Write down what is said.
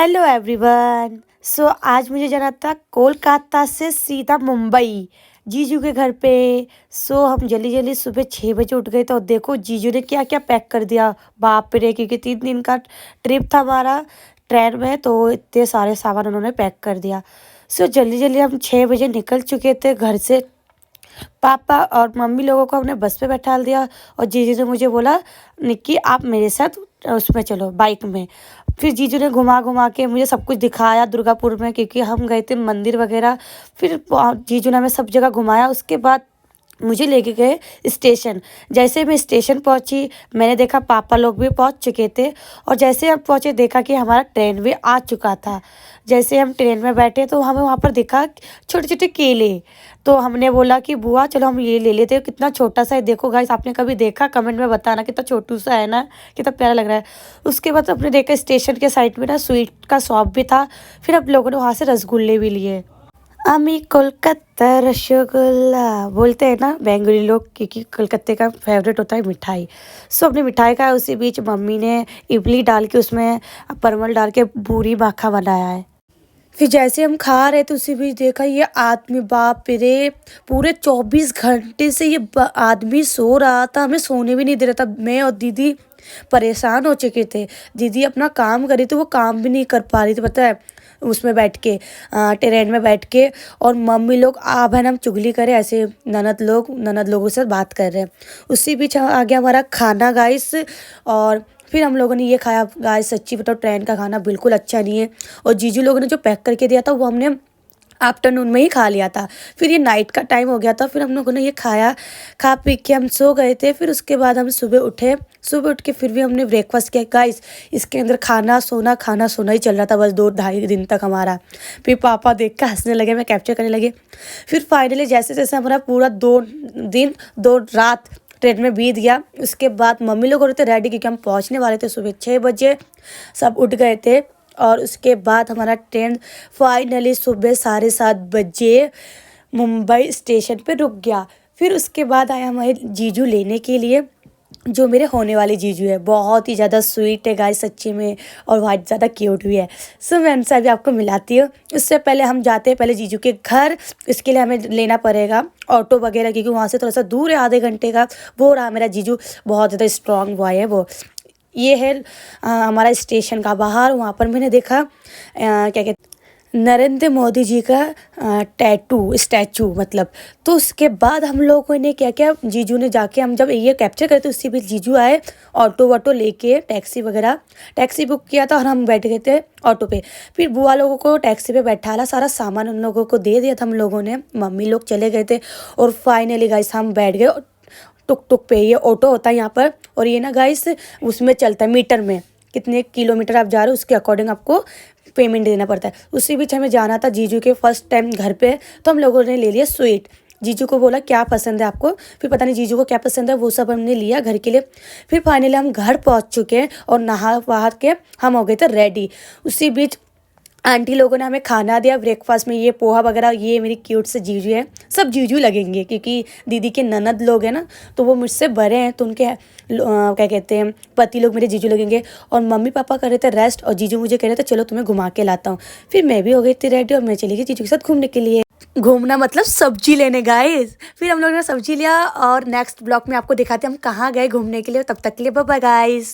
Hello everyone. आज मुझे जाना था कोलकाता से सीधा मुंबई जीजू के घर पे। हम जल्दी जल्दी सुबह 6 बजे उठ गए। तो देखो जीजू ने क्या क्या पैक कर दिया, बाप रे, क्योंकि 3 दिन का ट्रिप था हमारा ट्रेन में, तो इतने सारे सामान उन्होंने पैक कर दिया। जल्दी जल्दी हम 6 बजे निकल चुके थे घर से। पापा और मम्मी लोगों को हमने बस पे बैठा दिया और जीजू ने मुझे बोला, निक्की आप मेरे साथ उसमें चलो, बाइक में। फिर जीजू ने घुमा घुमा के मुझे सब कुछ दिखाया दुर्गापुर में, क्योंकि हम गए थे मंदिर वगैरह। फिर जीजू ने हमें सब जगह घुमाया। उसके बाद मुझे लेके गए स्टेशन। जैसे मैं स्टेशन पहुंची, मैंने देखा पापा लोग भी पहुंच चुके थे। और जैसे हम पहुंचे, देखा कि हमारा ट्रेन भी आ चुका था। जैसे हम ट्रेन में बैठे तो हमें वहाँ पर दिखा छोटे छोटे केले। तो हमने बोला कि बुआ चलो हम ये ले लेते हैं, कितना छोटा सा है। देखो गाइस, आपने कभी देखा कमेंट में बताना, कितना छोटू सा है ना, कितना प्यारा लग रहा है। उसके बाद अपने देखा स्टेशन के साइड में ना स्वीट का शॉप भी था। फिर हम लोगों ने वहाँ से रसगुल्ले भी लिए। अमी कोलकाता रसगुल्ला बोलते हैं ना बेंगली लोग, क्योंकि कलकत्ते का फेवरेट होता है मिठाई। अपनी मिठाई का उसी बीच मम्मी ने इमली डाल के उसमें परमल डाल के पूरी माखा बनाया है। फिर जैसे हम खा रहे थे उसी बीच देखा ये आदमी, बाप रे, पूरे 24 घंटे से ये आदमी सो रहा था, हमें सोने भी नहीं दे रहा था। मैं और दीदी परेशान हो चुके थे। दीदी अपना काम कर रही थी, वो काम भी नहीं कर पा रही थी, पता है, उसमें बैठ के ट्रेन में बैठ के। और मम्मी लोग आ बहन हम चुगली करे, ऐसे ननद लोगों से बात कर रहे हैं। उसी बीच आ गया हमारा खाना गाइस। और फिर हम लोगों ने ये खाया गाइस। सच्ची बताओ ट्रेन का खाना बिल्कुल अच्छा नहीं है। और जीजू लोगों ने जो पैक करके दिया था वो हमने आफ्टरनून में ही खा लिया था। फिर ये नाइट का टाइम हो गया था, फिर हम लोगों ने ये खाया। खा पी के हम सो गए थे। फिर उसके बाद हम सुबह उठे। सुबह उठ के फिर भी हमने ब्रेकफास्ट किया गाइस। इसके अंदर खाना सोना ही चल रहा था बस 2-2.5 दिन तक हमारा। फिर पापा देख कर हंसने लगे, मैं कैप्चर करने लगे। फिर फाइनली जैसे जैसे हमारा पूरा 2 दिन 2 रात ट्रेन में बीत गया। उसके बाद मम्मी लोग हो रहे थे रेडी, क्योंकि हम पहुंचने वाले थे सुबह 6 बजे। सब उठ गए थे। और उसके बाद हमारा ट्रेन फाइनली सुबह 7:30 बजे मुंबई स्टेशन पे रुक गया। फिर उसके बाद आया हमारे जीजू लेने के लिए, जो मेरे होने वाले जीजू है। बहुत ही ज़्यादा स्वीट है गाइस सच्ची में, और बहुत ज़्यादा क्यूट भी है। मैं उनसे अभी आपको मिलाती हूँ। उससे पहले हम जाते हैं पहले जीजू के घर। इसके लिए हमें लेना पड़ेगा ऑटो वगैरह, क्योंकि वहाँ से थोड़ा सा दूर है, आधे घंटे का। वो रहा मेरा जीजू, बहुत ज़्यादा स्ट्रॉन्ग बॉय है वो। ये है हमारा स्टेशन का बाहर। वहाँ पर मैंने देखा क्या कहते नरेंद्र मोदी जी का स्टैचू मतलब। तो उसके बाद हम लोगों ने क्या क्या, जीजू ने जाके, हम जब ये कैप्चर करे थे उसी बीच जीजू आए ऑटो वाटो लेके, टैक्सी बुक किया था और हम बैठ गए थे ऑटो पे। फिर बुआ लोगों को टैक्सी पे बैठाला, सारा सामान उन लोगों को दे दिया था हम लोगों ने। मम्मी लोग चले गए थे और फाइनली गाइस हम बैठ गए टुक टुक पे। ये ऑटो होता है यहाँ पर, और ये ना गाइस उसमें चलता है मीटर में, कितने किलोमीटर आप जा रहे हो उसके अकॉर्डिंग आपको पेमेंट देना पड़ता है। उसी बीच हमें जाना था जीजू के फर्स्ट टाइम घर पे, तो हम लोगों ने ले लिया स्वीट। जीजू को बोला क्या पसंद है आपको, फिर पता नहीं जीजू को क्या पसंद है, वो सब हमने लिया घर के लिए। फिर फाइनली हम घर पहुंच चुके हैं और नहा वहा के हम हो गए थे रेडी। उसी बीच आंटी लोगों ने हमें खाना दिया ब्रेकफास्ट में, ये पोहा वगैरह। ये मेरी क्यूट से जीजू है, सब जीजू लगेंगे क्योंकि दीदी के ननद लोग हैं ना, तो वो मुझसे बड़े हैं, तो उनके क्या कहते हैं पति लोग मेरे जीजू लगेंगे। और मम्मी पापा कर रहे थे रेस्ट, और जीजू मुझे कह रहे थे चलो तुम्हें घुमा के लाता हूँ। फिर मैं भी हो गई थी रेडी और मैं चली गई जीजू के साथ घूमने के लिए। घूमना मतलब सब्जी लेने गाइस। फिर हम लोगों ने सब्जी लिया और नेक्स्ट ब्लॉग में आपको दिखाते हैं हम कहाँ गए घूमने के लिए। तब तक के लिए बाय बाय गाइस।